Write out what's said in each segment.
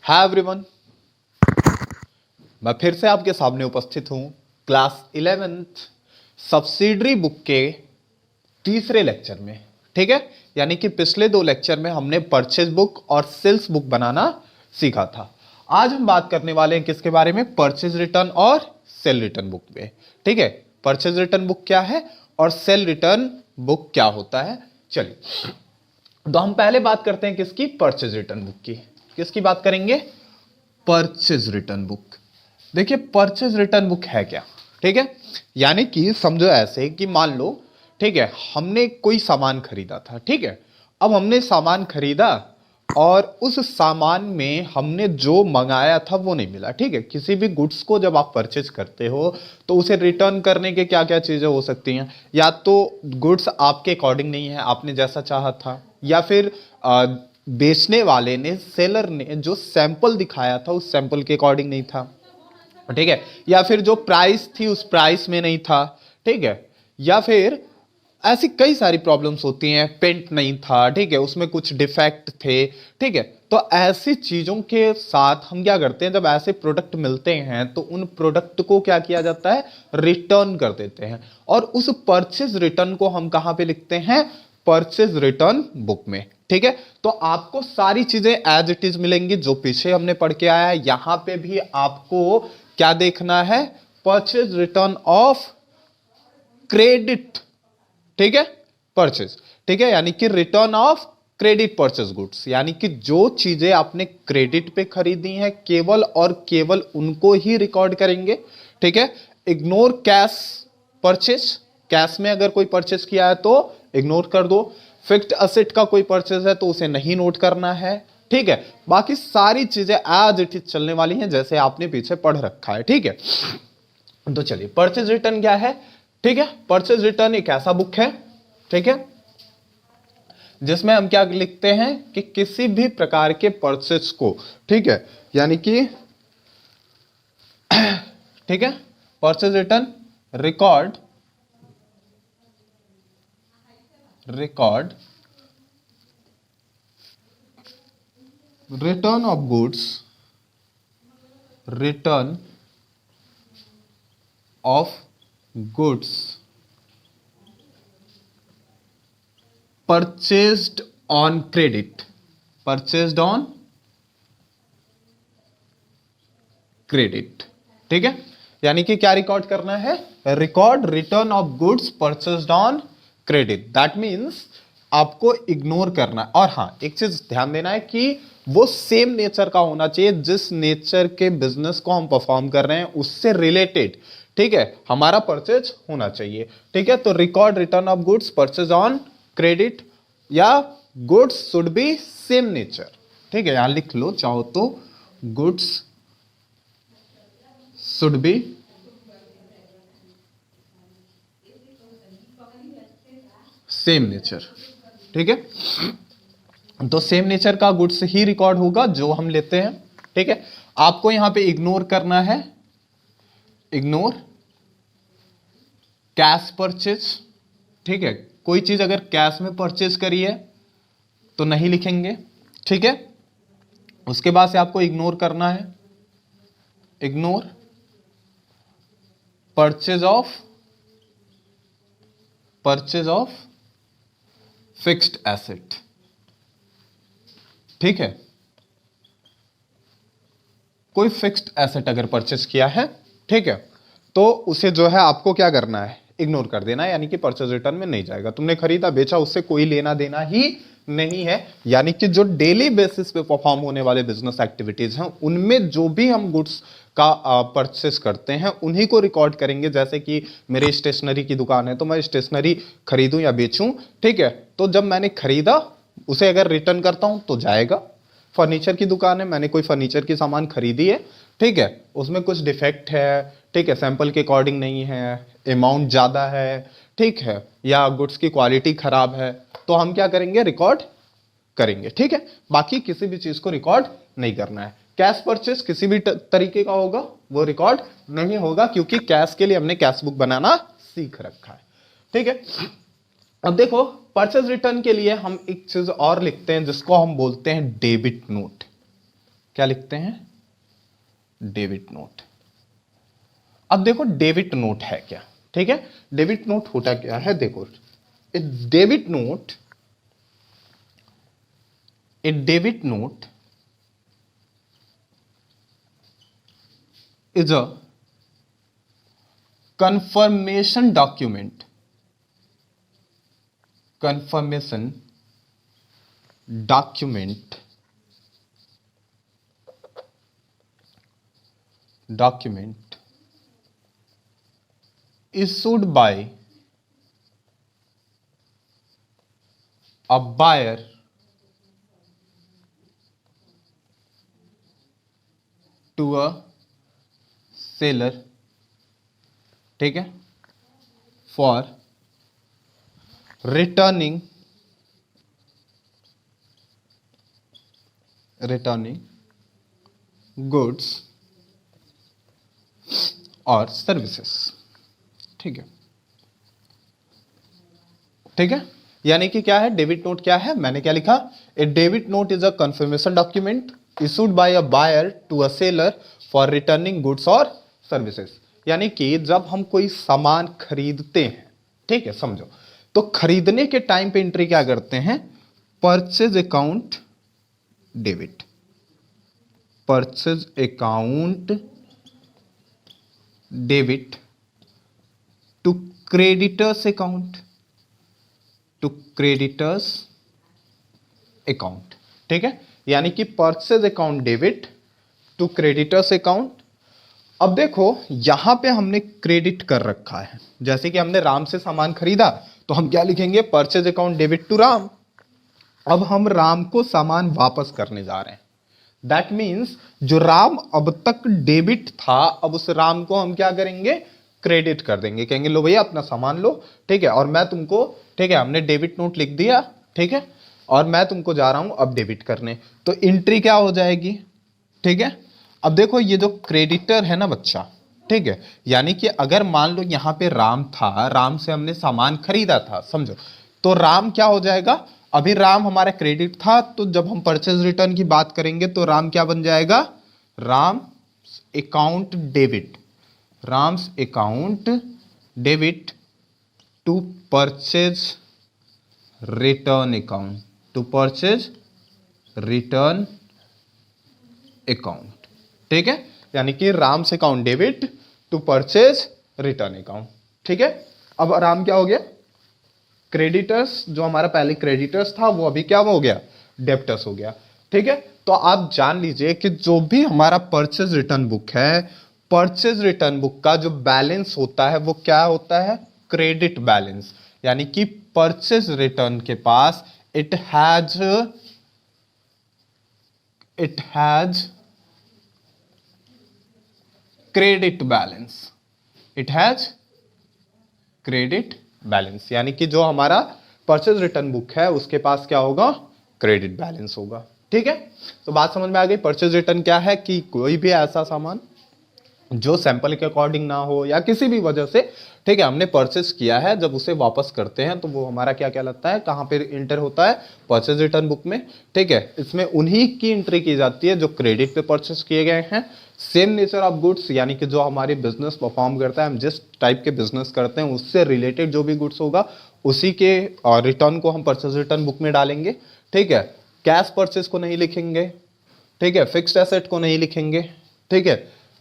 Hi everyone, मैं फिर से आपके सामने उपस्थित हूं क्लास 11th सब्सिडरी बुक के तीसरे लेक्चर में। ठीक है, यानी कि पिछले दो लेक्चर में हमने परचेज बुक और सेल्स बुक बनाना सीखा था। आज हम बात करने वाले हैं किसके बारे में? परचेज रिटर्न और सेल रिटर्न बुक में। ठीक है, परचेज रिटर्न बुक क्या है और सेल रिटर्न बुक क्या होता है। चलिए, तो हम पहले बात करते हैं किसकी? परचेज रिटर्न बुक की। किसकी बात करेंगे? Purchase return book. देखिए, परचेज रिटर्न बुक है क्या? ठीक है, यानी कि समझो ऐसे कि मान लो, ठीक है, हमने कोई सामान खरीदा था। ठीक है, अब हमने सामान खरीदा और उस सामान में हमने जो मंगाया था वो नहीं मिला। ठीक है, किसी भी गुड्स को जब आप परचेज करते हो तो उसे रिटर्न करने के क्या क्या चीजें हो सकती हैं? या तो गुड्स आपके अकॉर्डिंग नहीं है, आपने जैसा चाहा था, या फिर बेचने वाले ने, सेलर ने जो सैंपल दिखाया था उस सैंपल के अकॉर्डिंग नहीं था। ठीक है, या फिर जो प्राइस थी उस प्राइस में नहीं था। ठीक है, या फिर ऐसी कई सारी प्रॉब्लम्स होती हैं, पेंट नहीं था, ठीक है, उसमें कुछ डिफेक्ट थे। ठीक है, तो ऐसी चीजों के साथ हम क्या करते हैं, जब ऐसे प्रोडक्ट मिलते हैं तो उन प्रोडक्ट को क्या किया जाता है? रिटर्न कर देते हैं। और उस परचेज रिटर्न को हम कहां पे लिखते हैं? परचेज रिटर्न बुक में। ठीक है, तो आपको सारी चीजें एज इट इज मिलेंगी जो पीछे हमने पढ़ के आया है। यहां पे भी आपको क्या देखना है? Purchase return of credit. ठीक है, परचेज। ठीक है, यानी कि return of credit purchase goods, यानी कि जो चीजें आपने क्रेडिट पे खरीदी हैं केवल और केवल उनको ही रिकॉर्ड करेंगे। ठीक है, इग्नोर कैश परचेज। कैश में अगर कोई परचेज किया है तो इग्नोर कर दो। फिक्स्ड असेट का कोई परचेज है तो उसे नहीं नोट करना है। ठीक है, बाकी सारी चीजें एज इट इज चलने वाली हैं जैसे आपने पीछे पढ़ रखा है। ठीक है, तो चलिए, परचेज रिटर्न क्या है? ठीक है, परचेज रिटर्न एक ऐसा बुक है, ठीक है, जिसमें हम क्या लिखते हैं कि किसी भी प्रकार के परचेज को, ठीक है, यानी कि ठीक है, purchase return record return of goods, return of goods purchased on credit, purchased on credit. ठीक है, यानी कि क्या रिकॉर्ड करना है? Record return of goods purchased on credit. That means आपको इग्नोर करना है। और हाँ, एक चीज ध्यान देना है कि वो सेम नेचर का होना चाहिए जिस नेचर के बिजनेस को हम परफॉर्म कर रहे हैं उससे रिलेटेड, ठीक है, हमारा परचेज होना चाहिए। ठीक है, तो record return of goods purchase on credit, या goods should be same nature. ठीक है, यहां लिख लो चाहो तो, goods should be same nature. ठीक है, तो सेम नेचर का गुड्स ही रिकॉर्ड होगा जो हम लेते हैं। ठीक है, आपको यहां पे इग्नोर करना है, इग्नोर कैश परचेज। ठीक है, कोई चीज अगर कैश में परचेज करी है तो नहीं लिखेंगे। ठीक है, उसके बाद से आपको इग्नोर करना है, ignore purchase of fixed asset. ठीक है, कोई फिक्स्ड एसेट अगर परचेज किया है, ठीक है, तो उसे जो है आपको क्या करना है? इग्नोर कर देना है, यानी कि परचेज रिटर्न में नहीं जाएगा। तुमने खरीदा बेचा, उससे कोई लेना देना ही नहीं है। यानी कि जो डेली बेसिस पे परफॉर्म होने वाले बिजनेस एक्टिविटीज हैं उनमें जो भी हम गुड्स का परचेस करते हैं उन्हीं को रिकॉर्ड करेंगे। जैसे कि मेरी स्टेशनरी की दुकान है तो मैं स्टेशनरी खरीदूं या बेचूं, ठीक है, तो जब मैंने खरीदा उसे अगर रिटर्न करता हूं तो जाएगा। फर्नीचर की दुकान है, मैंने कोई फर्नीचर की सामान खरीदी है, ठीक है, उसमें कुछ डिफेक्ट है, ठीक है, सैंपल के अकॉर्डिंग नहीं है, अमाउंट ज्यादा है, ठीक है, या गुड्स की क्वालिटी खराब है, तो हम क्या करेंगे? रिकॉर्ड करेंगे। ठीक है, बाकी किसी भी चीज को रिकॉर्ड नहीं करना है। कैश परचेस किसी भी तरीके का होगा वो रिकॉर्ड नहीं होगा, क्योंकि कैश के लिए हमने कैश बुक बनाना सीख रखा है। ठीक है, अब देखो, परचेज रिटर्न के लिए हम एक चीज और लिखते हैं जिसको हम बोलते हैं डेबिट नोट। क्या लिखते हैं, डेबिट नोट। अब देखो डेबिट नोट है क्या, ठीक है। डेबिट नोट होता क्या है, देखो a debit note, a debit note is a confirmation document, confirmation document, document issued by a buyer to a seller, ठीक है, फॉर रिटर्निंग गुड्स और सर्विसेज, ठीक है, ठीक है। यानी कि क्या है डेबिट नोट, क्या है, मैंने क्या लिखा, a debit note is a confirmation document issued by a buyer to a seller for returning goods और सर्विसेज। यानी कि जब हम कोई सामान खरीदते हैं, ठीक है, समझो, तो खरीदने के टाइम पे एंट्री क्या करते हैं, purchase account debit, purchase account debit to creditors account, to creditors account, ठीक है। यानी कि purchase account debit to creditors account. अब देखो यहां पे हमने क्रेडिट कर रखा है, जैसे कि हमने राम से सामान खरीदा तो हम क्या लिखेंगे, purchase account debit to Ram. अब हम राम को सामान वापस करने जा रहे हैं, दैट मीन्स जो राम अब तक डेबिट था, अब उस राम को हम क्या करेंगे, क्रेडिट कर देंगे, कहेंगे लो भैया अपना सामान लो, ठीक है, और मैं तुमको, ठीक है, हमने डेबिट नोट लिख दिया, ठीक है, और मैं तुमको जा रहा हूं अब डेबिट करने, तो एंट्री क्या हो जाएगी, ठीक है। अब देखो ये जो क्रेडिटर है ना बच्चा, ठीक है, यानी कि अगर मान लो यहां पे राम था, राम से हमने सामान खरीदा था, समझो, तो राम क्या हो जाएगा, अभी राम हमारा क्रेडिट था, तो जब हम परचेज रिटर्न की बात करेंगे तो राम क्या बन जाएगा, Ram account debit, Ram's account debit to purchase return account, to purchase return account, ठीक है। यानी कि राम से account debit to purchase return account, ठीक है। अब राम क्या हो गया, क्रेडिटर्स, जो हमारा पहले क्रेडिटर्स था वो अभी क्या हो गया, डेब्टर्स हो गया, ठीक है। तो आप जान लीजिए कि जो भी हमारा परचेज रिटर्न बुक है, परचेज रिटर्न बुक का जो बैलेंस होता है वो क्या होता है, क्रेडिट बैलेंस। यानी कि परचेज रिटर्न के पास it has credit balance, it has credit balance. यानी कि जो हमारा परचेज रिटर्न बुक है उसके पास क्या होगा, क्रेडिट बैलेंस होगा, ठीक है। तो बात समझ में आ गई। परचेज रिटर्न क्या है कि कोई भी ऐसा सामान जो सैंपल के अकॉर्डिंग ना हो या किसी भी वजह से, ठीक है, हमने परचेज किया है, जब उसे वापस करते हैं तो वो हमारा क्या कहलाता है, कहां पे इंटर होता है, परचेज रिटर्न बुक में, ठीक है। इसमें उन्हीं की एंट्री की जाती है जो क्रेडिट पे परचेज किए गए हैं। सेम नेचर ऑफ गुड्स, यानी कि जो हमारी बिजनेस परफॉर्म करता है, हम जिस टाइप के बिजनेस करते हैं उससे रिलेटेड जो भी गुड्स होगा उसी के रिटर्न को हम परचेज रिटर्न बुक में डालेंगे, ठीक है। कैश परचेज को नहीं लिखेंगे, ठीक है, फिक्स्ड एसेट को नहीं लिखेंगे, ठीक है।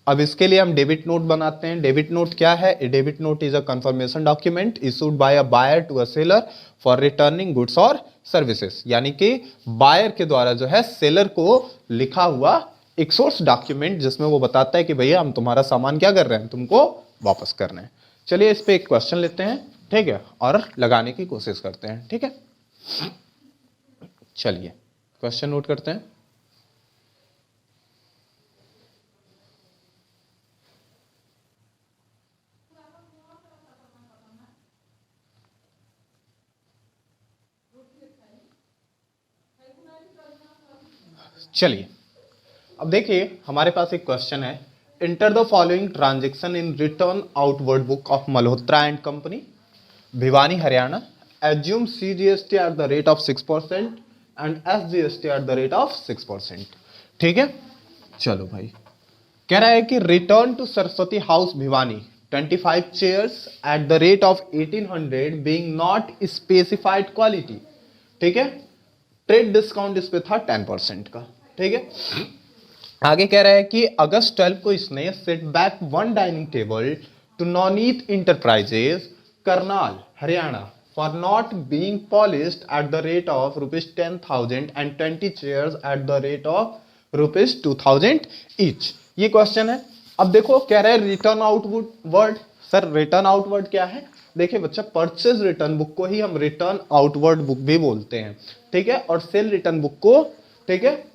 अब इसके लिए हम डेबिट नोट बनाते हैं। डेबिट नोट क्या है, debit note is a confirmation document issued by a buyer to a seller for returning goods और सर्विसेज। यानी कि बायर के द्वारा जो है सेलर को लिखा हुआ एक सोर्स डॉक्यूमेंट, जिसमें वो बताता है कि भैया हम तुम्हारा सामान क्या कर रहे हैं, तुमको वापस कर रहे हैं। चलिए इस पे एक क्वेश्चन लेते हैं, ठीक है, और लगाने की कोशिश करते हैं, ठीक है। चलिए क्वेश्चन नोट करते हैं। चलिए अब देखिए हमारे पास एक क्वेश्चन है, enter the following transaction in return outward book of Malhotra and company, Bhiwani Haryana, assume CGST at the rate of 6% and SGST at the rate of 6%, ठीक है। चलो भाई, कह रहा है कि return to Saraswati House Bhiwani 25 chairs at the rate of 1800 being not specified quality. ठीक है, ट्रेड डिस्काउंट इस पे था 10% का। ठीक है, आगे कह रहा है कि अगस्त 12 को इसने set back one dining table to Navneet Enterprises Karnal Haryana for not being polished at the rate of ₹10,000 and 20 chairs at the rate of ₹2,000 each. ये क्वेश्चन है। अब देखो, कह रहा है return outward. Sir return outward क्या है? देखिए बच्चा, परचेज रिटर्न बुक को ही हम रिटर्न आउटवर्ड बुक भी बोलते हैं। ठीक है, और सेल रिटर्न बुक को, ठीक है,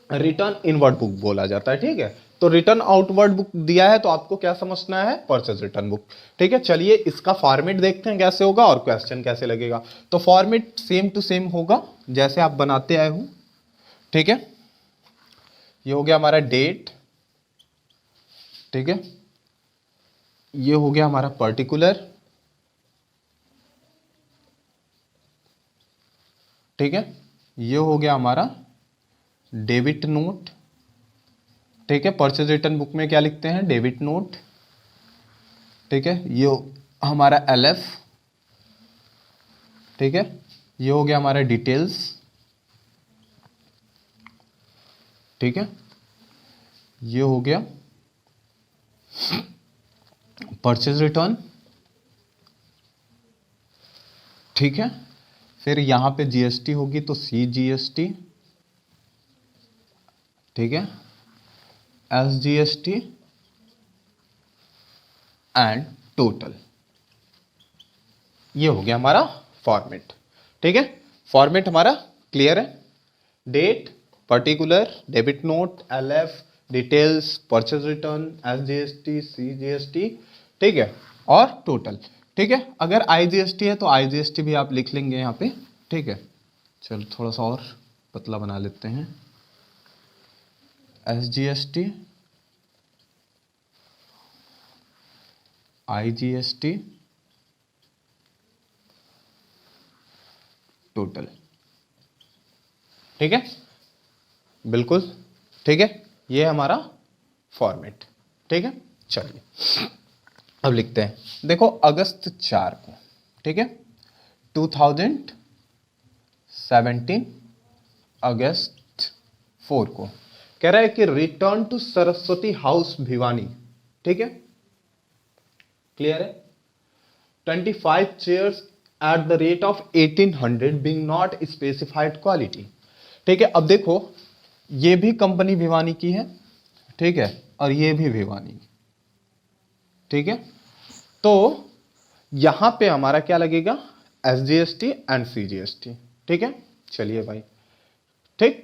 रिटर्न इनवर्ड बुक बोला जाता है। ठीक है, तो रिटर्न आउटवर्ड बुक दिया है तो आपको क्या समझना है? Purchase return book. ठीक है, चलिए इसका फॉर्मेट देखते हैं कैसे होगा और क्वेश्चन कैसे लगेगा। तो फॉर्मेट सेम टू सेम होगा जैसे आप बनाते आए हो। ठीक है, ये हो गया हमारा डेट। ठीक है, ये हो गया हमारा पर्टिकुलर। ठीक है, ये हो गया हमारा डेबिट नोट। ठीक है, परचेज रिटर्न बुक में क्या लिखते हैं? Debit note. ठीक है, ये हमारा LF। ठीक है, ये हो गया हमारा डिटेल्स। ठीक है, ये हो गया परचेज रिटर्न। ठीक है, फिर यहां पे GST होगी तो CGST। ठीक है, SGST एंड टोटल। ये हो गया हमारा फॉर्मेट। ठीक है, फॉर्मेट हमारा क्लियर है। Date, particular, debit note, LF, details, purchase return, SGST, CGST। ठीक है, और टोटल। ठीक है, अगर IGST है तो IGST भी आप लिख लेंगे यहाँ पे। ठीक है, चलो थोड़ा सा और पतला बना लेते हैं। SGST, IGST, total. ठीक है, बिल्कुल ठीक है, ये हमारा फॉर्मेट। ठीक है, चलिए अब लिखते हैं। देखो अगस्त 4 को, ठीक है, 2017 अगस्त 4 को कह रहा है कि return to Saraswati House Bhiwani. ठीक है, क्लियर है। 25 chairs at the rate of 1800 being not specified quality. ठीक है, अब देखो ये भी कंपनी भिवानी की है। ठीक है, और ये भी भिवानी की। ठीक है, तो यहां पे हमारा क्या लगेगा? SGST and CGST। ठीक है, चलिए भाई, ठीक,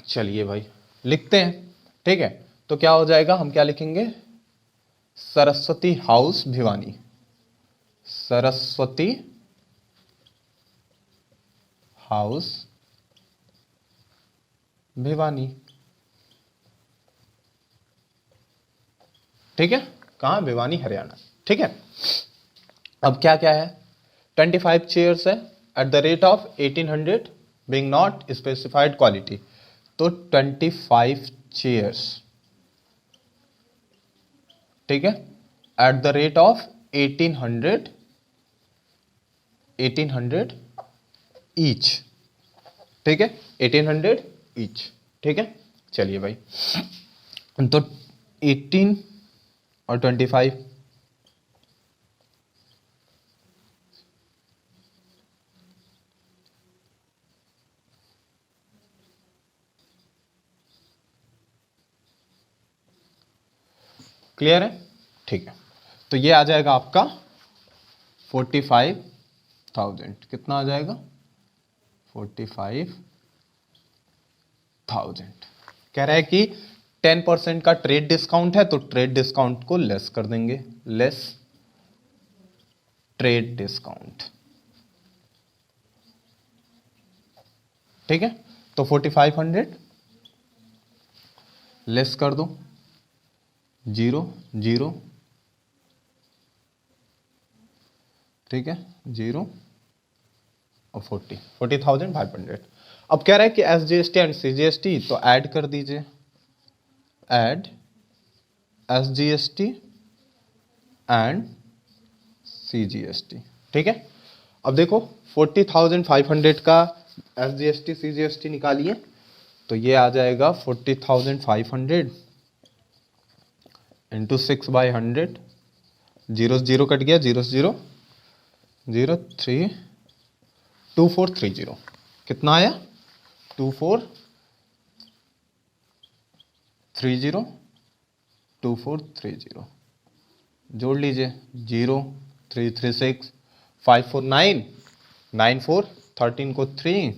चलिए भाई लिखते हैं। ठीक है, तो क्या हो जाएगा? हम क्या लिखेंगे? Saraswati House Bhiwani, Saraswati House Bhiwani. ठीक है, कहां? भिवानी हरियाणा। ठीक है, अब क्या क्या है? 25 चेयर्स है eight the rate of 1800 being not specified quality. तो 25 चेयर्स, ठीक है, eight the rate of 1800 each. ठीक है, 1800 ईच। ठीक है, चलिए भाई, तो 18 और 25, क्लियर है? ठीक है, तो ये आ जाएगा आपका 45,000। कितना आ जाएगा? 45,000। कह रहा है कि 10% का ट्रेड डिस्काउंट है तो ट्रेड डिस्काउंट को लेस कर देंगे। Less trade discount. ठीक है, तो 4500 लेस कर दो 0 0। ठीक है, 0 और 40,500। अब कह रहा है कि SGST एंड CGST, तो ऐड कर दीजिए, ऐड SGST एंड CGST। ठीक है, अब देखो 40,500 का SGST CGST निकालिए, तो ये आ जाएगा 40,500 इंटू 6/100, जीरो जीरो कट गया, जीरो जीरो 0.32430, कितना आया 2430, जोड़ लीजिए, 0, 3, 3, 6, 5, 4, 9, 9, 4, 13 को 3,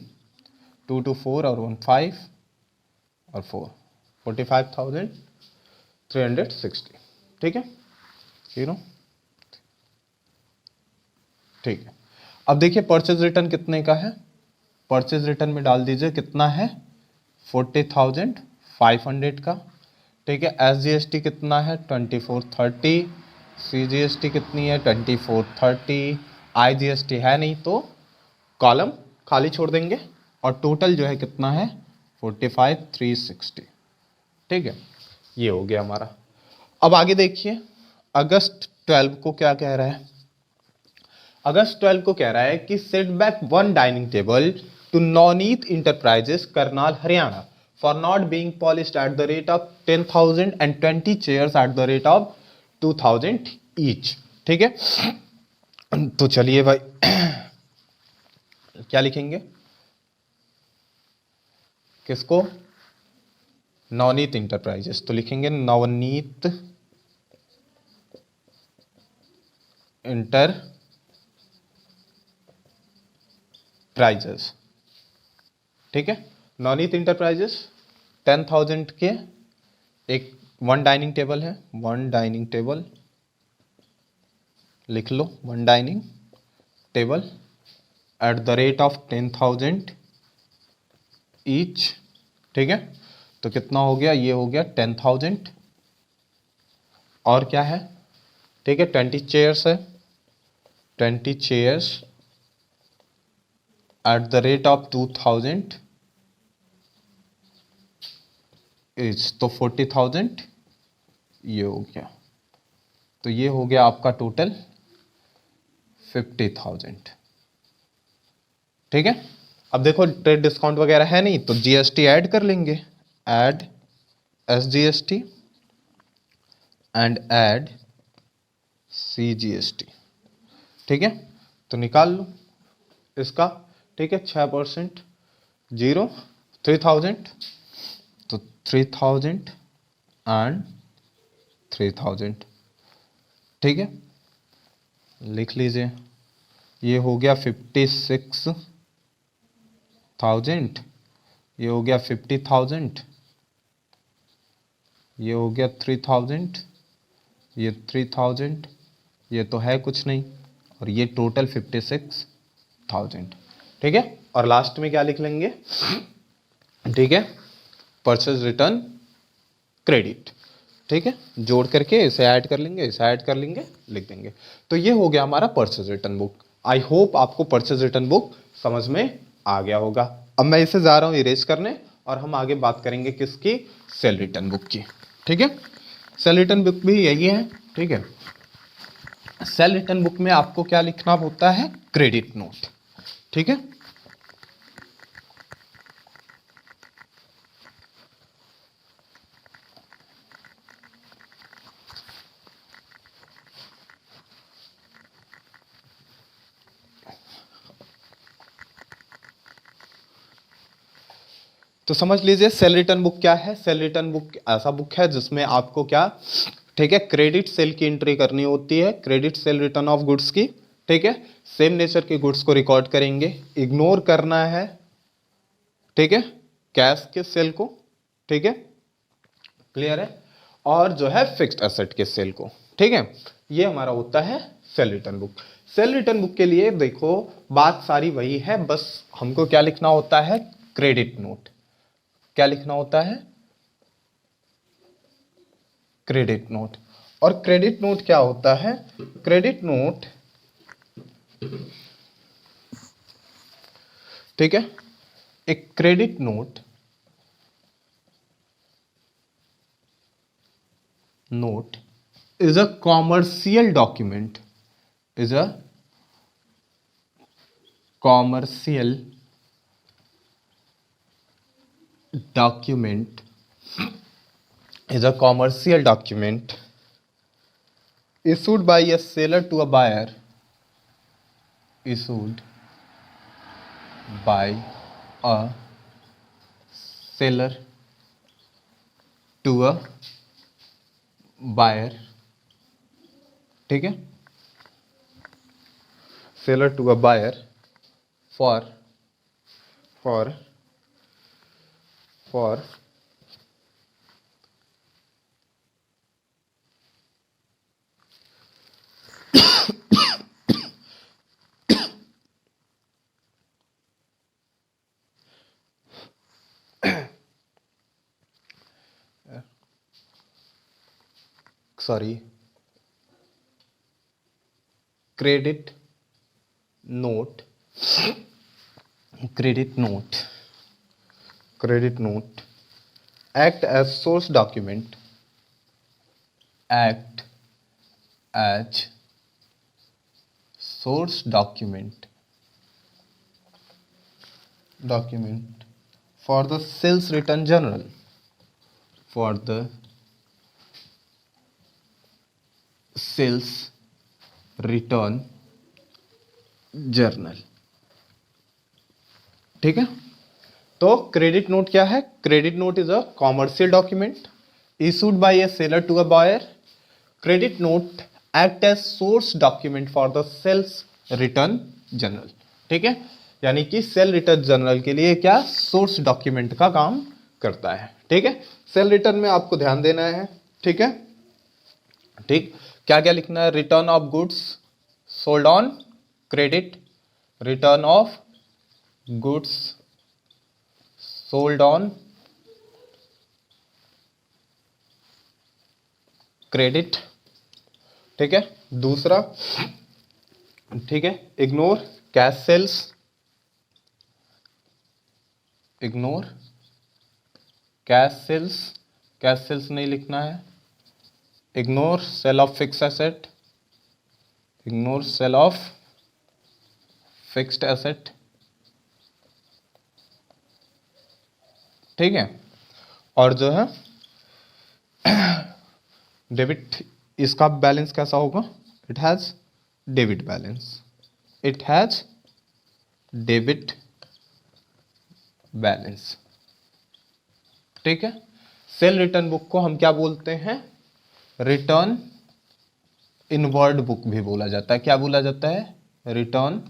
2, 4 और 1, 5 और 4, 45,360। ठीक है, 0। ठीक है, अब देखिए परचेज रिटर्न कितने का है, परचेज रिटर्न में डाल दीजिए कितना है 40,500 का। ठीक है, SGST कितना है 2430, CGST कितनी है 2430, IGST है नहीं तो कॉलम खाली छोड़ देंगे, और टोटल जो है कितना है 45,360। ठीक है, ये हो गया हमारा। अब आगे देखिए अगस्त 12 को क्या कह रहा है, अगस्त 12 को कह रहा है कि set back 1 dining table to Navneet Enterprises Karnal Haryana for not being polished at the rate of 10,000 and 20 chairs at the rate of 2,000 each. ठीक है, तो चलिए भाई क्या लिखेंगे, किसको, नवनीत इंटरप्राइजेस, तो लिखेंगे नवनीत इंटरप्राइजेस। ठीक है, नवनीत इंटरप्राइजेस 10,000 के एक 1 डाइनिंग टेबल है, 1 डाइनिंग टेबल लिख लो, 1 dining table eight the rate of 10,000 each. ठीक है, तो कितना हो गया, ये हो गया 10,000, और क्या है, ठीक है 20 चेयर्स है, 20 chairs at the rate of 2,000 is, तो 40,000 ये हो गया, तो ये हो गया आपका टोटल 50,000। ठीक है, अब देखो ट्रेड डिस्काउंट वगैरह है नहीं तो GST ऐड कर लेंगे, add SGST and add CGST। ठीक है, तो निकाल लो इसका। ठीक है, 6%, 0, 3,000, तो 3,000 एंड 3,000। ठीक है, लिख लीजिए, ये हो गया 56,000, ये हो गया 50,000, ये हो गया 3,000, ये 3,000, ये तो है कुछ नहीं, और ये टोटल 56,000। ठीक है, और लास्ट में क्या लिख लेंगे, ठीक है परचेज रिटर्न क्रेडिट। ठीक है, जोड़ करके इसे ऐड कर लेंगे, इसे ऐड कर लेंगे, लिख देंगे। तो ये हो गया हमारा purchase return book. I hope आपको परचेज रिटर्न बुक समझ में आ गया होगा। अब मैं इसे जा रहा हूं इरेज करने, और हम आगे बात करेंगे किसकी, सेल रिटर्न बुक की। ठीक है, सेल रिटर्न बुक भी यही है। ठीक है, सेल रिटर्न बुक में आपको क्या लिखना होता है, क्रेडिट नोट। ठीक है, तो समझ लीजिए सेल रिटर्न बुक क्या है। सेल रिटर्न बुक ऐसा बुक है जिसमें आपको क्या, ठीक है, क्रेडिट सेल की एंट्री करनी होती है, credit sale return of goods की। ठीक है, सेम नेचर के गुड्स को रिकॉर्ड करेंगे, इग्नोर करना है, ठीक है, कैश के सेल को। ठीक है, क्लियर है, और जो है फिक्स्ड एसेट के सेल को। ठीक है, ये हमारा होता है cell return book. Cell return book के लिए देखो बात सारी वही है, बस हमको क्या लिखना होता है, क्रेडिट नोट। क्या लिखना होता है, क्रेडिट नोट। और क्रेडिट नोट क्या होता है, क्रेडिट नोट, ठीक है, a credit note is a commercial document, is a commercial document, is a commercial document issued by a seller to a buyer, issued by a seller to a buyer, ठीक है, seller to a buyer for credit note act as source document, act as source document for the sales return journal, for the sales return journal, ठीक है। तो credit note क्या है? Credit note is a commercial document issued by a seller to a buyer. Credit note act as source document for the sales return journal, ठीक है, यानी कि cell return journal के लिए क्या सोर्स डॉक्यूमेंट का काम करता है, ठीक है। सेल रिटर्न में आपको ध्यान देना है, ठीक है, ठीक, क्या क्या लिखना है? Return of goods sold on credit, return of goods sold on credit, ठीक है। दूसरा, ठीक है, ignore cash sales, ignore cash sales नहीं लिखना है। Ignore sale of fix asset, ignore sale of fixed asset, ठीक है। और जो है डेबिट, इसका बैलेंस कैसा होगा? It has debit balance, it has debit balance, ठीक है। सेल रिटर्न बुक को हम क्या बोलते हैं? रिटर्न इनवर्ड बुक भी बोला जाता है। क्या बोला जाता है? Return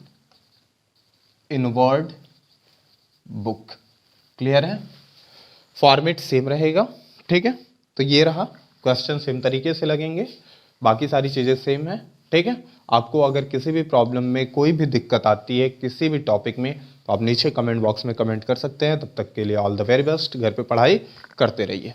inward book. क्लियर है? फॉर्मेट सेम रहेगा, ठीक है। तो ये रहा, क्वेश्चन सेम तरीके से लगेंगे, बाकी सारी चीजें सेम है, ठीक है। आपको अगर किसी भी प्रॉब्लम में कोई भी दिक्कत आती है किसी भी टॉपिक में, तो आप नीचे कमेंट बॉक्स में कमेंट कर सकते हैं। तब तक के लिए ऑल द वेरी बेस्ट। घर पे पढ़ाई करते रहिए।